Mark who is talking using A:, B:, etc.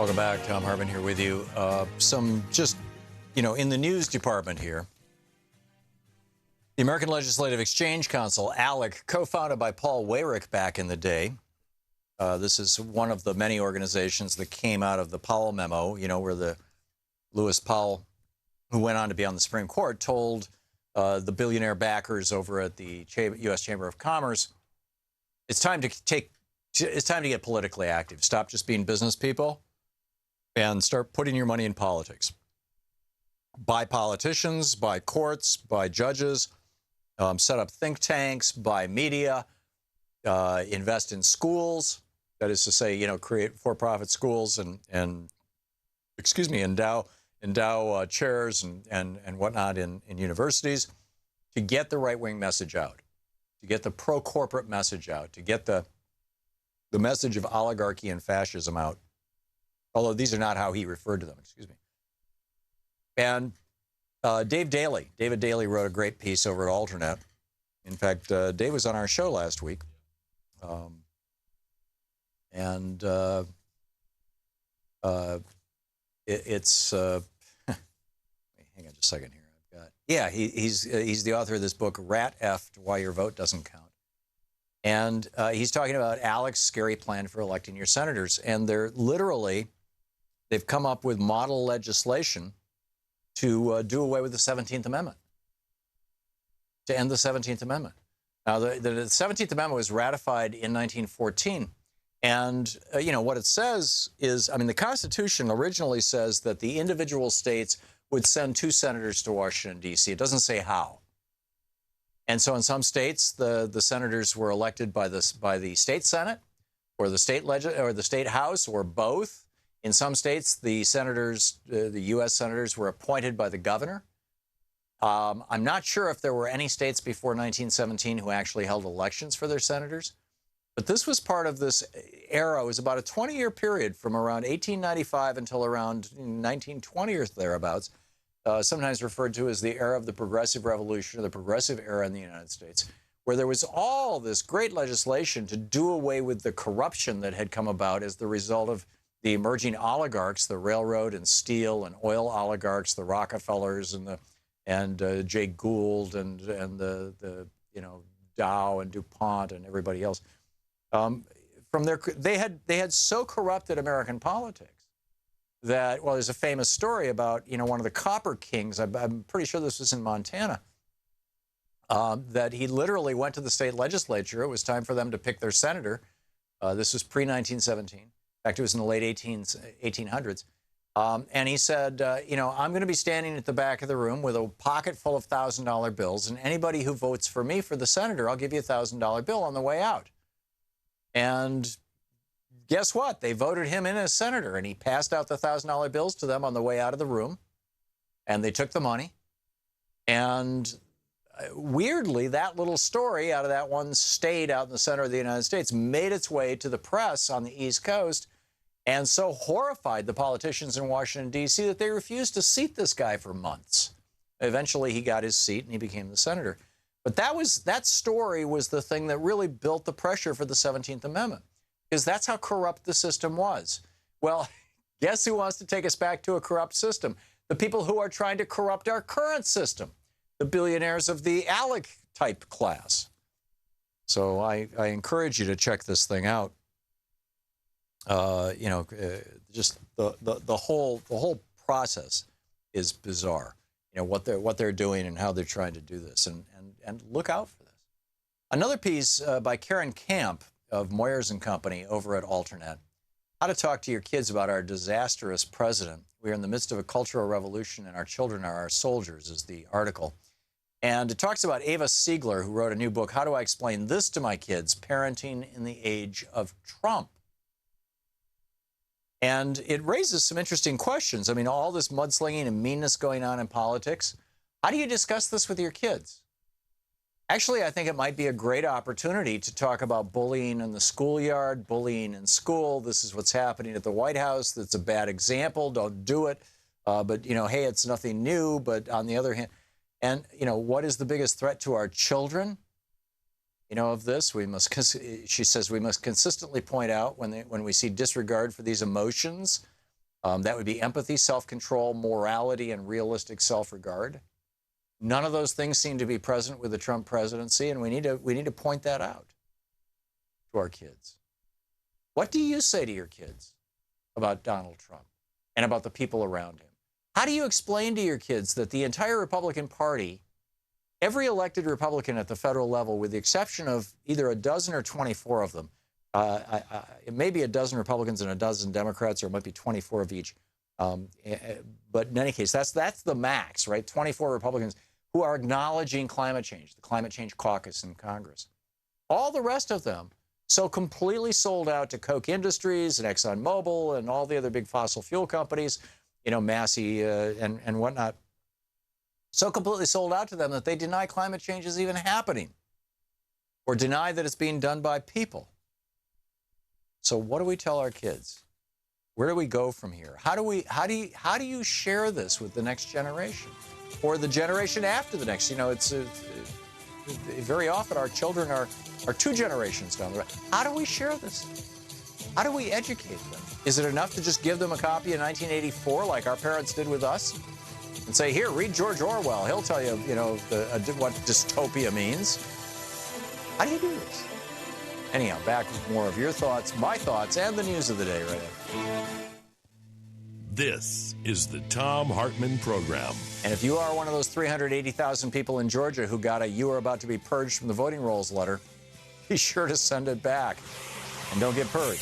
A: Welcome back. Thom Hartmann here with you. In the news department here, the American Legislative Exchange Council, ALEC, co-founded by Paul Weyrich back in the day. This is one of the many organizations that came out of the Powell memo, where the Lewis Powell, who went on to be on the Supreme Court, told the billionaire backers over at the U.S. Chamber of Commerce, it's time to get politically active. Stop just being business people and start putting your money in politics. Buy politicians, buy courts, buy judges, set up think tanks, buy media, invest in schools. That is to say, create for-profit schools and endow chairs and whatnot in universities to get the right-wing message out, to get the pro-corporate message out, to get the message of oligarchy and fascism out. Although these are not how he referred to them, And David Daley wrote a great piece over at Alternet. In fact, Dave was on our show last week. It's hang on just a second here. He's the author of this book, Rat Effed: Why Your Vote Doesn't Count. And he's talking about ALEC's scary plan for electing your senators. And they've come up with model legislation to do away with the 17th Amendment, to end the 17th Amendment. Now, the 17th Amendment was ratified in 1914. And, what it says is, the Constitution originally says that the individual states would send 2 senators to Washington, D.C. It doesn't say how. And so in some states, the senators were elected by the state Senate or the state House or both. In some states, the senators, the U.S. senators, were appointed by the governor. I'm not sure if there were any states before 1917 who actually held elections for their senators. But this was part of this era. It was about a 20-year period from around 1895 until around 1920 or thereabouts, sometimes referred to as the era of the Progressive Revolution or the Progressive Era in the United States, where there was all this great legislation to do away with the corruption that had come about as the result of the emerging oligarchs, the railroad and steel and oil oligarchs, the Rockefellers and Jay Gould and the Dow and DuPont and everybody else. They had so corrupted American politics that, there's a famous story about one of the copper kings. I'm pretty sure this was in Montana. That he literally went to the state legislature. It was time for them to pick their senator. This was pre-1917. In fact, it was in the late 1800s. And he said, I'm going to be standing at the back of the room with a pocket full of $1,000 bills, and anybody who votes for me for the senator, I'll give you a $1,000 bill on the way out. And guess what? They voted him in as senator, and he passed out the $1,000 bills to them on the way out of the room, and they took the money. And weirdly, that little story out of that one state out in the center of the United States made its way to the press on the East Coast and so horrified the politicians in Washington, D.C. that they refused to seat this guy for months. Eventually, he got his seat and he became the senator. But that story was the thing that really built the pressure for the 17th Amendment, because that's how corrupt the system was. Well, guess who wants to take us back to a corrupt system? The people who are trying to corrupt our current system, the billionaires of the ALEC type class. So I encourage you to check this thing out. Just the whole process is bizarre. What they're doing and how they're trying to do this, and look out for this. Another piece by Karen Camp of Moyers and Company over at Alternet. How to talk to your kids about our disastrous president. We are in the midst of a cultural revolution, and our children are our soldiers, is the article. And it talks about Ava Siegler, who wrote a new book, How Do I Explain This to My Kids? Parenting in the Age of Trump. And it raises some interesting questions. All this mudslinging and meanness going on in politics. How do you discuss this with your kids? Actually, I think it might be a great opportunity to talk about bullying in the schoolyard, bullying in school. This is what's happening at the White House. That's a bad example. Don't do it. But, hey, it's nothing new. But on the other hand, and, what is the biggest threat to our children? Of this, she says we must consistently point out when we see disregard for these emotions That would be empathy, self-control, morality, and realistic self-regard. None of those things seem to be present with the Trump presidency, and we need to point that out to our kids. What do you say to your kids about Donald Trump and about the people around him? How do you explain to your kids that the entire Republican Party, every elected Republican at the federal level, with the exception of either a dozen or 24 of them, it may be a dozen Republicans and a dozen Democrats, or it might be 24 of each. But in any case, that's the max, right? 24 Republicans who are acknowledging climate change, the Climate Change Caucus in Congress. All the rest of them so completely sold out to Koch Industries and ExxonMobil and all the other big fossil fuel companies, you know, Massey and whatnot, so completely sold out to them that they deny climate change is even happening, or deny that it's being done by people. So what do we tell our kids? Where do we go from here? How do you share this with the next generation, or the generation after the next? You know, it's very often our children are 2 generations down the road. How do we share this? How do we educate them? Is it enough to just give them a copy of 1984 like our parents did with us, and say, here, read George Orwell. He'll tell you, you know, what dystopia means. How do you do this? Anyhow, back with more of your thoughts, my thoughts, and the news of the day right after.
B: This is the Thom Hartmann Program.
A: And if you are one of those 380,000 people in Georgia who got a "you are about to be purged from the voting rolls" letter, be sure to send it back and don't get purged.